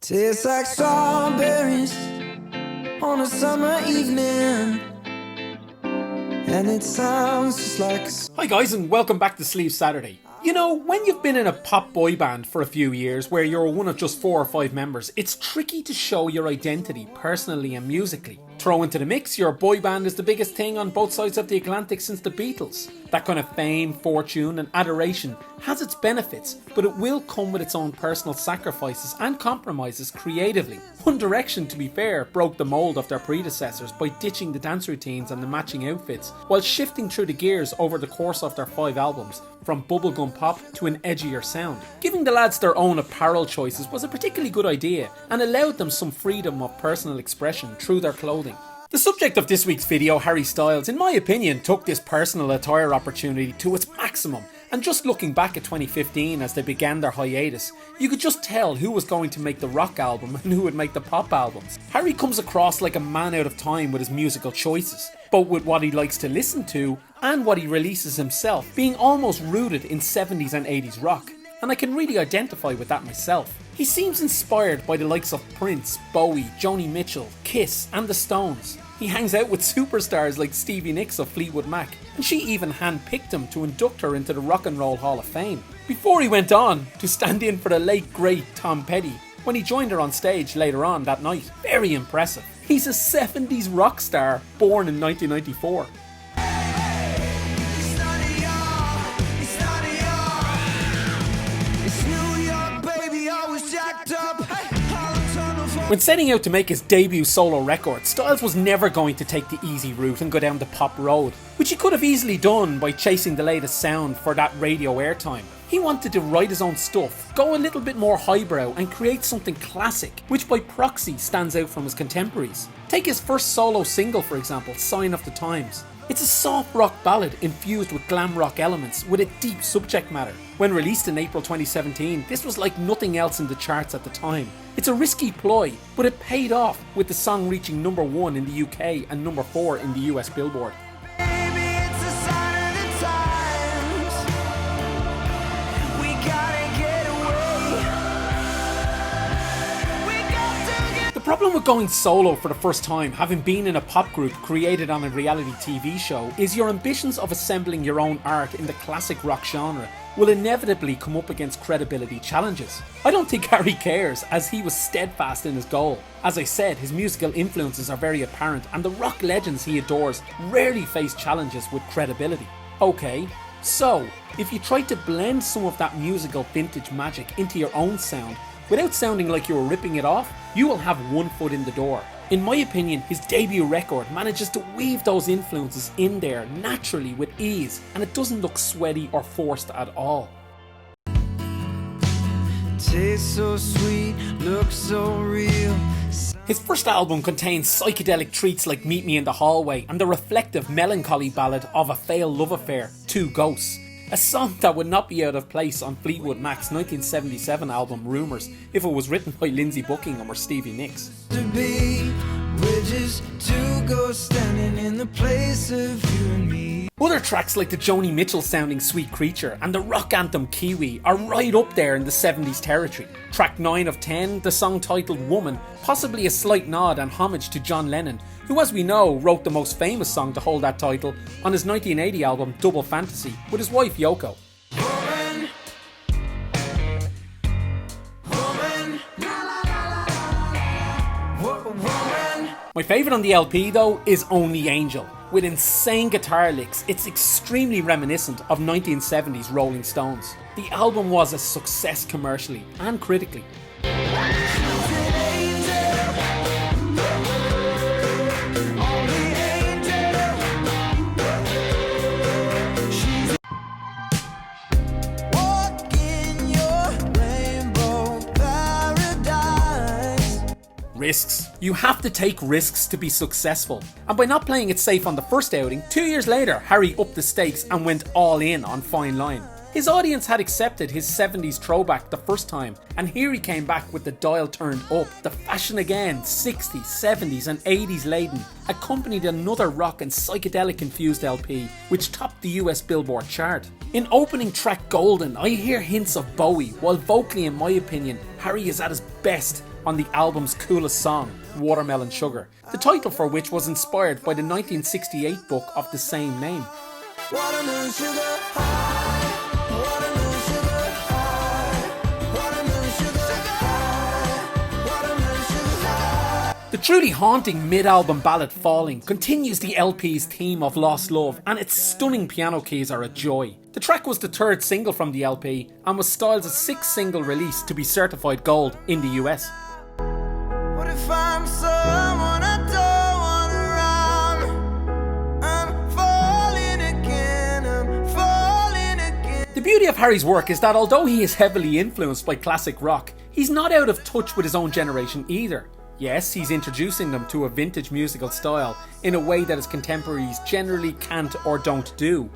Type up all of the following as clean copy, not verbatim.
Tastes like strawberries on a summer evening, and it sounds just like Hi guys, and welcome back to Sleeve Saturday. You know, when you've been in a pop boy band for a few years where you're one of just 4 or 5 members, it's tricky to show your identity personally and musically. Throw into the mix, your boy band is the biggest thing on both sides of the Atlantic since the Beatles. That kind of fame, fortune and adoration has its benefits, but it will come with its own personal sacrifices and compromises creatively. One Direction, to be fair, broke the mould of their predecessors by ditching the dance routines and the matching outfits, while shifting through the gears over the course of their 5 albums, from bubblegum pop to an edgier sound. Giving the lads their own apparel choices was a particularly good idea and allowed them some freedom of personal expression through their clothing. The subject of this week's video, Harry Styles, in my opinion, took this personal attire opportunity to its maximum, and just looking back at 2015 as they began their hiatus, you could just tell who was going to make the rock album and who would make the pop albums. Harry comes across like a man out of time with his musical choices, both with what he likes to listen to and what he releases himself, being almost rooted in 70s and 80s rock, and I can really identify with that myself. He seems inspired by the likes of Prince, Bowie, Joni Mitchell, Kiss and the Stones. He hangs out with superstars like Stevie Nicks of Fleetwood Mac, and she even handpicked him to induct her into the Rock and Roll Hall of Fame, before he went on to stand in for the late great Tom Petty when he joined her on stage later on that night. Very impressive. He's a 70s rock star born in 1994. When setting out to make his debut solo record, Styles was never going to take the easy route and go down the pop road, which he could have easily done by chasing the latest sound for that radio airtime. He wanted to write his own stuff, go a little bit more highbrow and create something classic, which by proxy stands out from his contemporaries. Take his first solo single for example, Sign of the Times. It's a soft rock ballad infused with glam rock elements with a deep subject matter. When released in April 2017, this was like nothing else in the charts at the time. It's a risky ploy, but it paid off, with the song reaching number 1 in the UK and number 4 in the US Billboard. The problem with going solo for the first time, having been in a pop group created on a reality TV show, is your ambitions of assembling your own art in the classic rock genre will inevitably come up against credibility challenges. I don't think Harry cares, as he was steadfast in his goal. As I said, his musical influences are very apparent, and the rock legends he adores rarely face challenges with credibility. Okay, so if you try to blend some of that musical vintage magic into your own sound, without sounding like you were ripping it off, you will have one foot in the door. In my opinion, his debut record manages to weave those influences in there naturally with ease, and it doesn't look sweaty or forced at all. tastes so sweet, looks so real. His first album contains psychedelic treats like Meet Me in the Hallway and the reflective melancholy ballad of a failed love affair, Two Ghosts. A song that would not be out of place on Fleetwood Mac's 1977 album Rumours if it was written by Lindsey Buckingham or Stevie Nicks. To be, we're just two ghosts standing in the place of you and me. Other tracks like the Joni Mitchell sounding Sweet Creature and the rock anthem Kiwi are right up there in the 70s territory. Track 9 of 10, the song titled Woman, possibly a slight nod and homage to John Lennon, who, as we know, wrote the most famous song to hold that title on his 1980 album Double Fantasy with his wife Yoko. Woman, woman, woman. My favourite on the LP though is Only Angel. With insane guitar licks, it's extremely reminiscent of 1970s Rolling Stones. The album was a success commercially and critically. Risks. You have to take risks to be successful. And by not playing it safe on the first outing, 2 years later, Harry upped the stakes and went all in on Fine Line. His audience had accepted his 70s throwback the first time, and here he came back with the dial turned up. The Fashion Again 60s, 70s and 80s laden accompanied another rock and psychedelic infused LP, which topped the US Billboard chart. In opening track Golden, I hear hints of Bowie, while vocally in my opinion, Harry is at his best on the album's coolest song, Watermelon Sugar, the title for which was inspired by the 1968 book of the same name. Watermelon sugar high, watermelon sugar high, watermelon sugar high, watermelon sugar high. The truly haunting mid-album ballad Falling continues the LP's theme of lost love, and its stunning piano keys are a joy. The track was the third single from the LP and was styled as a 6th single release to be certified gold in the US. What if I'm someone I don't want around? I'm falling again, I'm falling again. The beauty of Harry's work is that although he is heavily influenced by classic rock, he's not out of touch with his own generation either. Yes, he's introducing them to a vintage musical style in a way that his contemporaries generally can't or don't do.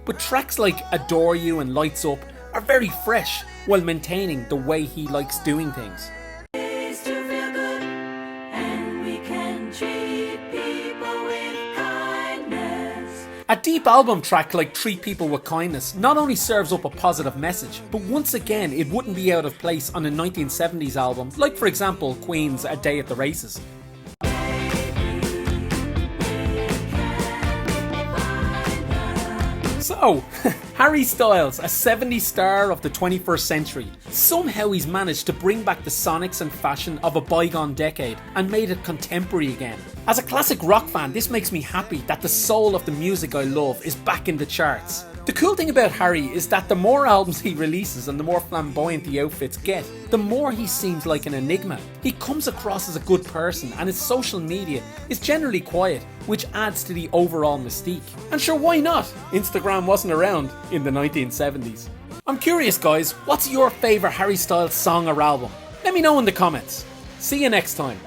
But tracks like Adore You and Lights Up are very fresh while maintaining the way he likes doing things. A deep album track like Treat People With Kindness not only serves up a positive message, but once again it wouldn't be out of place on a 1970s album, like for example Queen's A Day at the Races. So, Harry Styles, a 70s star of the 21st century, somehow he's managed to bring back the sonics and fashion of a bygone decade and made it contemporary again. As a classic rock fan, this makes me happy that the soul of the music I love is back in the charts. The cool thing about Harry is that the more albums he releases and the more flamboyant the outfits get, the more he seems like an enigma. He comes across as a good person and his social media is generally quiet, which adds to the overall mystique. And sure, why not? Instagram wasn't around in the 1970s. I'm curious guys, what's your favourite Harry Styles song or album? Let me know in the comments. See you next time.